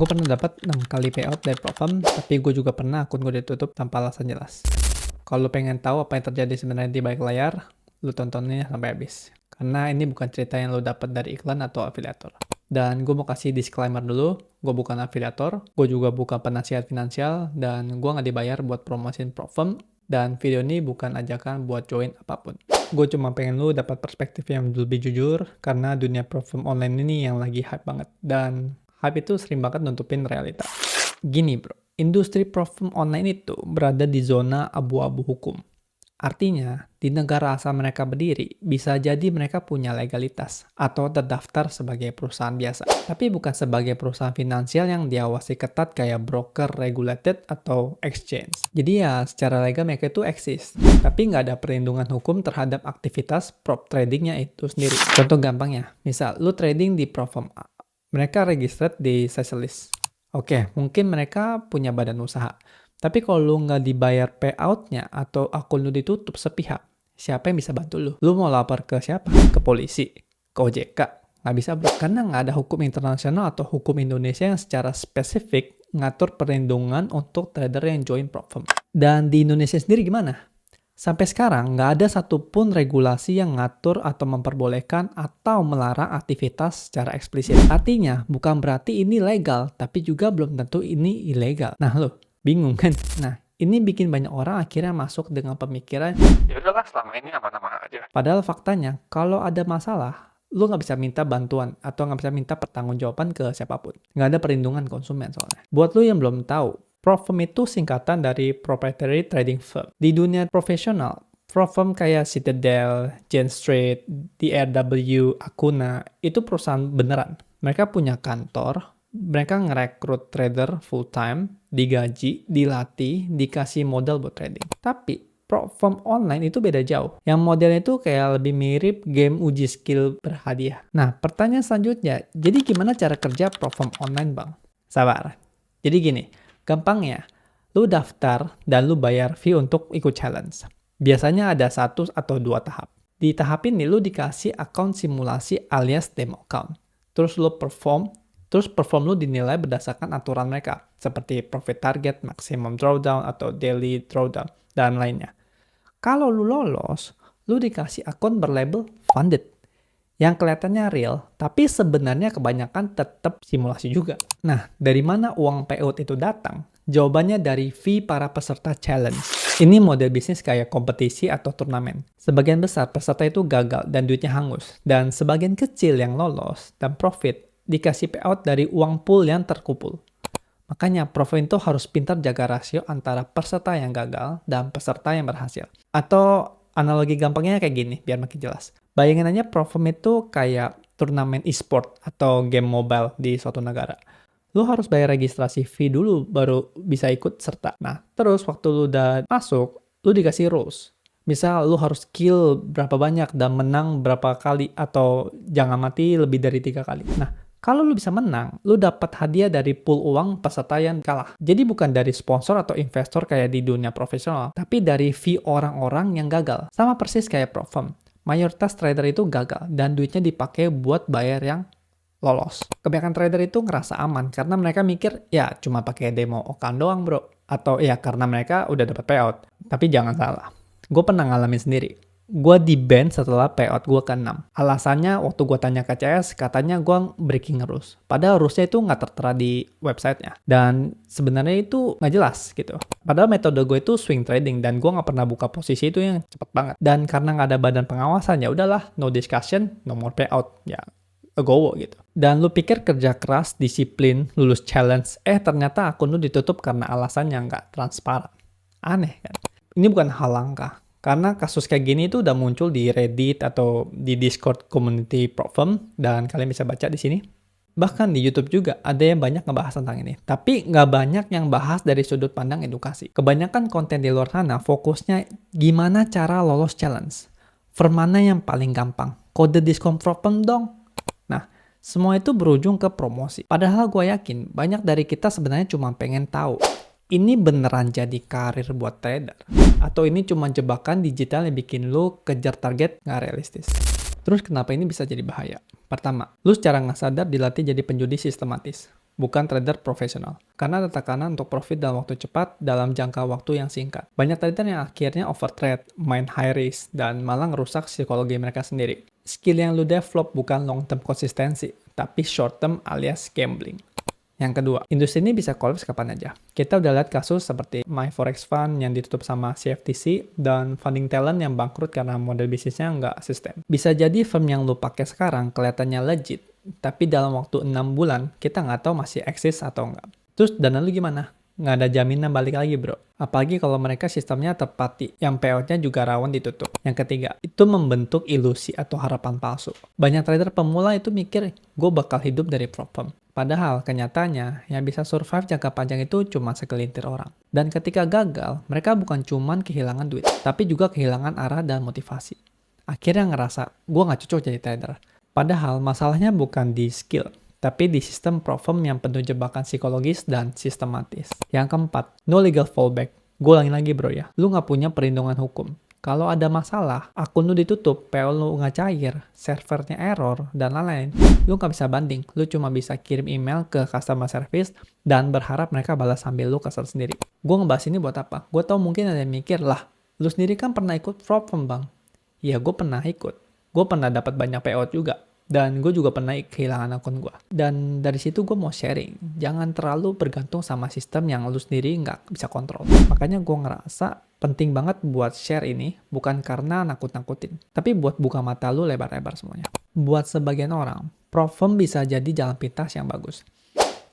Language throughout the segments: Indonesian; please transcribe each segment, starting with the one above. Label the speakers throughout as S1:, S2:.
S1: Gue pernah dapat 6 kali payout dari Profam, tapi gue juga pernah akun gue ditutup tanpa alasan jelas. Kalau lo pengen tahu apa yang terjadi sebenarnya di balik layar, lo tontonnya sampai habis. Karena ini bukan cerita yang lo dapat dari iklan atau afiliator. Dan gue mau kasih disclaimer dulu, gue bukan afiliator, gue juga bukan penasihat finansial, dan gue nggak dibayar buat promosiin Profam, dan video ini bukan ajakan buat join apapun. Gue cuma pengen lo dapat perspektif yang lebih jujur, karena dunia Profam online ini yang lagi hype banget. Dan hype itu sering banget nutupin realita. Gini bro, industri Profam online itu berada di zona abu-abu hukum. Artinya, di negara asal mereka berdiri, bisa jadi mereka punya legalitas atau terdaftar sebagai perusahaan biasa. Tapi bukan sebagai perusahaan finansial yang diawasi ketat kayak broker regulated atau exchange. Jadi ya, secara legal mereka itu eksis. Tapi nggak ada perlindungan hukum terhadap aktivitas prop tradingnya itu sendiri. Contoh gampangnya, misal lu trading di Profam A. Mereka registered di Seychelles. Oke, mungkin mereka punya badan usaha. Tapi kalau lu nggak dibayar payout-nya atau akun lu ditutup sepihak, siapa yang bisa bantu lu? Lu mau lapor ke siapa? Ke polisi? Ke OJK? Nggak bisa bro. Karena nggak ada hukum internasional atau hukum Indonesia yang secara spesifik ngatur perlindungan untuk trader yang join Profam. Dan di Indonesia sendiri gimana? Sampai sekarang, nggak ada satupun regulasi yang ngatur atau memperbolehkan atau melarang aktivitas secara eksplisit. Artinya, bukan berarti ini legal, tapi juga belum tentu ini ilegal. Nah lo, bingung kan? Nah, ini bikin banyak orang akhirnya masuk dengan pemikiran, ya udahlah selama ini aman-aman aja. Padahal faktanya, kalau ada masalah, lo nggak bisa minta bantuan atau nggak bisa minta pertanggungjawaban ke siapapun. Nggak ada perlindungan konsumen soalnya. Buat lo yang belum tahu, Profam itu singkatan dari Proprietary Trading Firm. Di dunia profesional, Profam kayak Citadel, Jane Street, DRW, Akuna, itu perusahaan beneran. Mereka punya kantor, mereka ngerekrut trader full time, digaji, dilatih, dikasih modal buat trading. Tapi Profam online itu beda jauh. Yang modelnya itu kayak lebih mirip game uji skill berhadiah. Nah, pertanyaan selanjutnya, jadi gimana cara kerja Profam online bang? Sabar. Jadi gini, gampangnya, lu daftar dan lu bayar fee untuk ikut challenge. Biasanya ada 1 atau 2 tahap. Di tahap ini lu dikasih akun simulasi alias demo account. Terus lu perform lu dinilai berdasarkan aturan mereka, seperti profit target, maximum drawdown, atau daily drawdown, dan lainnya. Kalau lu lolos, lu dikasih akun berlabel funded, yang kelihatannya real, tapi sebenarnya kebanyakan tetap simulasi juga. Nah, dari mana uang payout itu datang? Jawabannya dari fee para peserta challenge. Ini model bisnis kayak kompetisi atau turnamen. Sebagian besar peserta itu gagal dan duitnya hangus. Dan sebagian kecil yang lolos dan profit dikasih payout dari uang pool yang terkumpul. Makanya Profam itu harus pintar jaga rasio antara peserta yang gagal dan peserta yang berhasil. Atau analogi gampangnya kayak gini, biar makin jelas. Bayangin aja Profam itu kayak turnamen e-sport atau game mobile di suatu negara. Lu harus bayar registrasi fee dulu baru bisa ikut serta. Nah, terus waktu lu udah masuk, lu dikasih rules. Misal lu harus kill berapa banyak dan menang berapa kali atau jangan mati lebih dari 3 kali. Nah, kalau lu bisa menang, lu dapat hadiah dari pool uang peserta yang kalah. Jadi bukan dari sponsor atau investor kayak di dunia profesional, tapi dari fee orang-orang yang gagal. Sama persis kayak Profam. Mayoritas trader itu gagal dan duitnya dipakai buat bayar yang lolos. Kebanyakan trader itu ngerasa aman karena mereka mikir, ya cuma pakai demo account doang bro. Atau ya karena mereka udah dapat payout. Tapi jangan salah. Gue pernah ngalamin sendiri. Gue di-ban setelah payout gue ke 6. Alasannya waktu gue tanya ke CS, katanya gue breaking rules. Padahal rulesnya itu nggak tertera di websitenya. Dan sebenarnya itu nggak jelas gitu. Padahal metode gue itu swing trading dan gue nggak pernah buka posisi itu yang cepet banget. Dan karena nggak ada badan pengawasan, ya udahlah, no discussion, no more payout. Ya, legowo gitu. Dan lu pikir kerja keras, disiplin, lulus challenge, ternyata akun lu ditutup karena alasan yang nggak transparan. Aneh kan? Ini bukan hal langka. Karena kasus kayak gini itu udah muncul di Reddit atau di Discord community Profam dan kalian bisa baca di sini. Bahkan di YouTube juga ada yang banyak ngebahas tentang ini. Tapi nggak banyak yang bahas dari sudut pandang edukasi. Kebanyakan konten di luar sana fokusnya gimana cara lolos challenge. Firm mana yang paling gampang? Kode diskon Profam dong. Nah, semua itu berujung ke promosi. Padahal gue yakin banyak dari kita sebenarnya cuma pengen tahu. Ini beneran jadi karir buat trader? Atau ini cuma jebakan digital yang bikin lu kejar target nggak realistis? Terus kenapa ini bisa jadi bahaya? Pertama, lu secara nggak sadar dilatih jadi penjudi sistematis. bukan trader profesional. Karena ada tekanan untuk profit dalam waktu cepat dalam jangka waktu yang singkat. Banyak trader yang akhirnya overtrade, main high risk, dan malah ngerusak psikologi mereka sendiri. Skill yang lu develop bukan long term konsistensi, tapi short term alias gambling. Yang kedua, industri ini bisa collapse kapan aja. Kita udah lihat kasus seperti My Forex Fund yang ditutup sama CFTC dan Funding Talent yang bangkrut karena model bisnisnya nggak sistem. Bisa jadi firm yang lu pakai sekarang kelihatannya legit, tapi dalam waktu 6 bulan kita nggak tahu masih eksis atau nggak. Terus dana lu gimana? Nggak ada jaminan balik lagi bro. Apalagi kalau mereka sistemnya terpati, yang payout-nya juga rawan ditutup. Yang ketiga, itu membentuk ilusi atau harapan palsu. Banyak trader pemula itu mikir, gue bakal hidup dari prop firm. Padahal kenyataannya yang bisa survive jangka panjang itu cuma segelintir orang. Dan ketika gagal, mereka bukan cuma kehilangan duit, tapi juga kehilangan arah dan motivasi. Akhirnya ngerasa, gue nggak cocok jadi trader. Padahal masalahnya bukan di skill, tapi di sistem prop firm yang penuh jebakan psikologis dan sistematis. Yang keempat, no legal fallback. Gue ulangin lagi bro ya, lu nggak punya perlindungan hukum. Kalau ada masalah, akun lu ditutup, PO lu nggak cair, servernya error, dan lain-lain, lu nggak bisa banding. Lu cuma bisa kirim email ke customer service dan berharap mereka balas sambil lu kesel sendiri. Gue ngebahas ini buat apa? Gue tau mungkin ada yang mikir, lah, lu sendiri kan pernah ikut prop firm bang. Iya, gue pernah ikut. Gue pernah dapat banyak payout juga. Dan gue juga pernah kehilangan akun gue. Dan dari situ gue mau sharing. Jangan terlalu bergantung sama sistem yang lu sendiri nggak bisa kontrol. Makanya gue ngerasa penting banget buat share ini. Bukan karena nakut-nakutin. Tapi buat buka mata lu lebar-lebar semuanya. Buat sebagian orang, prop firm bisa jadi jalan pintas yang bagus.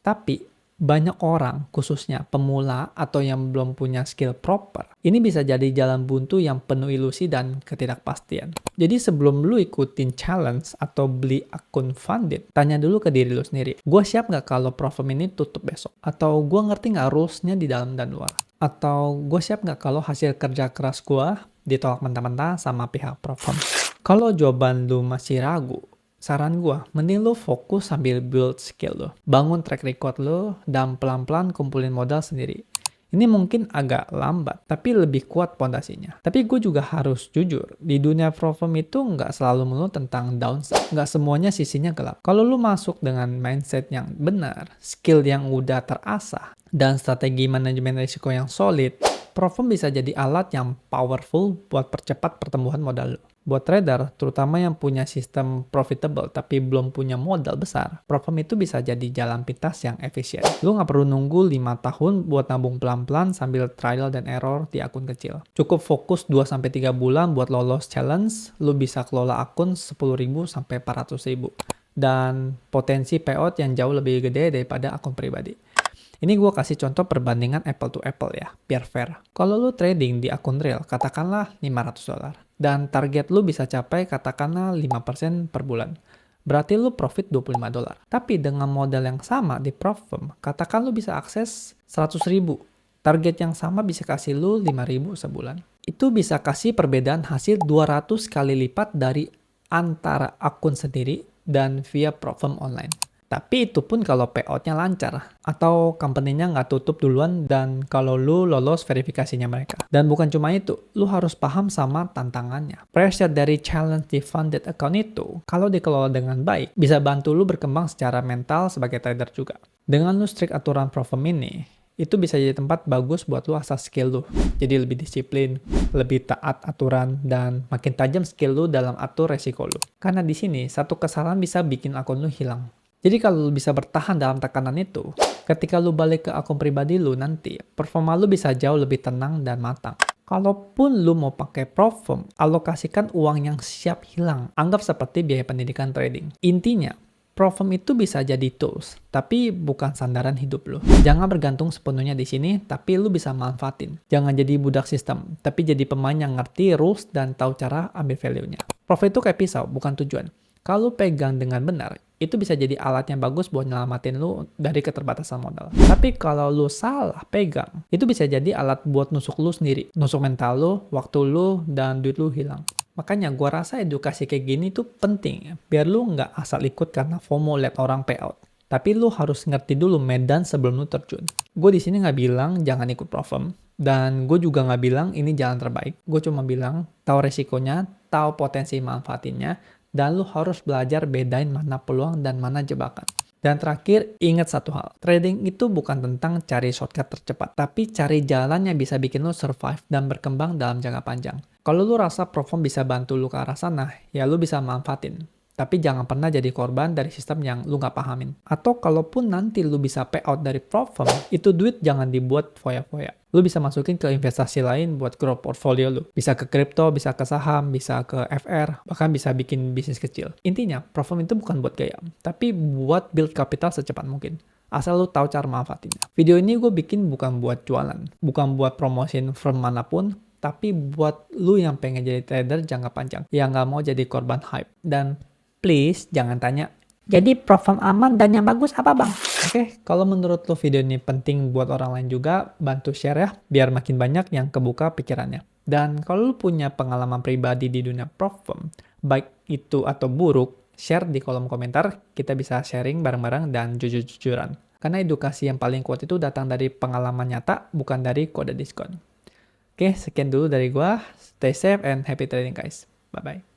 S1: Tapi banyak orang, khususnya pemula atau yang belum punya skill proper, ini bisa jadi jalan buntu yang penuh ilusi dan ketidakpastian. Jadi sebelum lu ikutin challenge atau beli akun funded, tanya dulu ke diri lu sendiri, gue siap nggak kalau prop firm ini tutup besok? Atau gue ngerti nggak rules-nya di dalam dan luar? Atau gue siap nggak kalau hasil kerja keras gue ditolak mentah-mentah sama pihak prop firm? Kalau jawaban lu masih ragu, saran gue, mending lo fokus sambil build skill lo. Bangun track record lo, dan pelan-pelan kumpulin modal sendiri. Ini mungkin agak lambat, tapi lebih kuat pondasinya. Tapi gue juga harus jujur, di dunia prop firm itu nggak selalu melulu tentang downside. Nggak semuanya sisinya gelap. Kalau lo masuk dengan mindset yang benar, skill yang udah terasah, dan strategi manajemen risiko yang solid, prop firm bisa jadi alat yang powerful buat percepat pertumbuhan modal lo. Buat trader, terutama yang punya sistem profitable tapi belum punya modal besar, prop firm itu bisa jadi jalan pintas yang efisien. Lu nggak perlu nunggu 5 tahun buat nabung pelan-pelan sambil trial dan error di akun kecil. Cukup fokus 2-3 bulan buat lolos challenge, lu bisa kelola akun 10.000 sampai 400.000. Dan potensi payout yang jauh lebih gede daripada akun pribadi. Ini gue kasih contoh perbandingan apple to apple ya, biar fair. Kalau lu trading di akun real, katakanlah $500. Dan target lu bisa capai katakanlah 5% per bulan. Berarti lu profit $25. Tapi dengan modal yang sama di prop firm, katakan lu bisa akses 100.000. Target yang sama bisa kasih lu 5.000 sebulan. Itu bisa kasih perbedaan hasil 200 kali lipat dari antara akun sendiri dan via prop firm online. Tapi itu pun kalau payout-nya lancar, atau company-nya nggak tutup duluan dan kalau lu lolos verifikasinya mereka. Dan bukan cuma itu, lu harus paham sama tantangannya. Pressure dari challenge di funded account itu, kalau dikelola dengan baik, bisa bantu lu berkembang secara mental sebagai trader juga. Dengan lu strict aturan prop firm ini, itu bisa jadi tempat bagus buat lu asah skill lu. Jadi lebih disiplin, lebih taat aturan, dan makin tajam skill lu dalam atur resiko lu. Karena di sini, satu kesalahan bisa bikin akun lu hilang. Jadi kalau lu bisa bertahan dalam tekanan itu, ketika lu balik ke akun pribadi lu nanti, performa lu bisa jauh lebih tenang dan matang. Kalaupun lu mau pakai prop firm, alokasikan uang yang siap hilang. Anggap seperti biaya pendidikan trading. Intinya, prop firm itu bisa jadi tools, tapi bukan sandaran hidup lu. Jangan bergantung sepenuhnya di sini, tapi lu bisa manfaatin. Jangan jadi budak sistem, tapi jadi pemain yang ngerti rules dan tahu cara ambil value-nya. Prop itu kayak pisau, bukan tujuan. Kalau pegang dengan benar, itu bisa jadi alat yang bagus buat nyelamatin lu dari keterbatasan modal. Tapi kalau lu salah pegang, itu bisa jadi alat buat nusuk lu sendiri. Nusuk mental lu, waktu lu, dan duit lu hilang. Makanya gua rasa edukasi kayak gini tuh penting ya. Biar lu nggak asal ikut karena FOMO liat orang payout. Tapi lu harus ngerti dulu medan sebelum lu terjun. Gue di sini nggak bilang jangan ikut prop firm. Dan gue juga nggak bilang ini jalan terbaik. Gue cuma bilang tahu resikonya, tahu potensi manfaatinnya, dan lu harus belajar bedain mana peluang dan mana jebakan. Dan terakhir, ingat satu hal. Trading itu bukan tentang cari shortcut tercepat, tapi cari jalan yang bisa bikin lo survive dan berkembang dalam jangka panjang. Kalau lo rasa Profom bisa bantu lo ke arah sana, ya lo bisa manfaatin. Tapi jangan pernah jadi korban dari sistem yang lu nggak pahamin. Atau kalaupun nanti lu bisa payout dari Profom, itu duit jangan dibuat foya-foya. Lu bisa masukin ke investasi lain buat grow portfolio lu. Bisa ke kripto, bisa ke saham, bisa ke FR, bahkan bisa bikin bisnis kecil. Intinya, Profom itu bukan buat gaya, tapi buat build capital secepat mungkin. Asal lu tahu cara manfaatinnya. Video ini gue bikin bukan buat jualan, bukan buat promosiin firm manapun, tapi buat lu yang pengen jadi trader jangka panjang, yang nggak mau jadi korban hype. Dan please, jangan tanya, jadi Profom aman dan yang bagus apa bang? Oke, kalau menurut lo video ini penting buat orang lain juga, bantu share ya, biar makin banyak yang kebuka pikirannya. Dan kalau lo punya pengalaman pribadi di dunia Profom, baik itu atau buruk, share di kolom komentar, kita bisa sharing bareng-bareng dan jujur-jujuran. Karena edukasi yang paling kuat itu datang dari pengalaman nyata, bukan dari kode diskon. Oke, sekian dulu dari gua. Stay safe and happy trading guys. Bye-bye.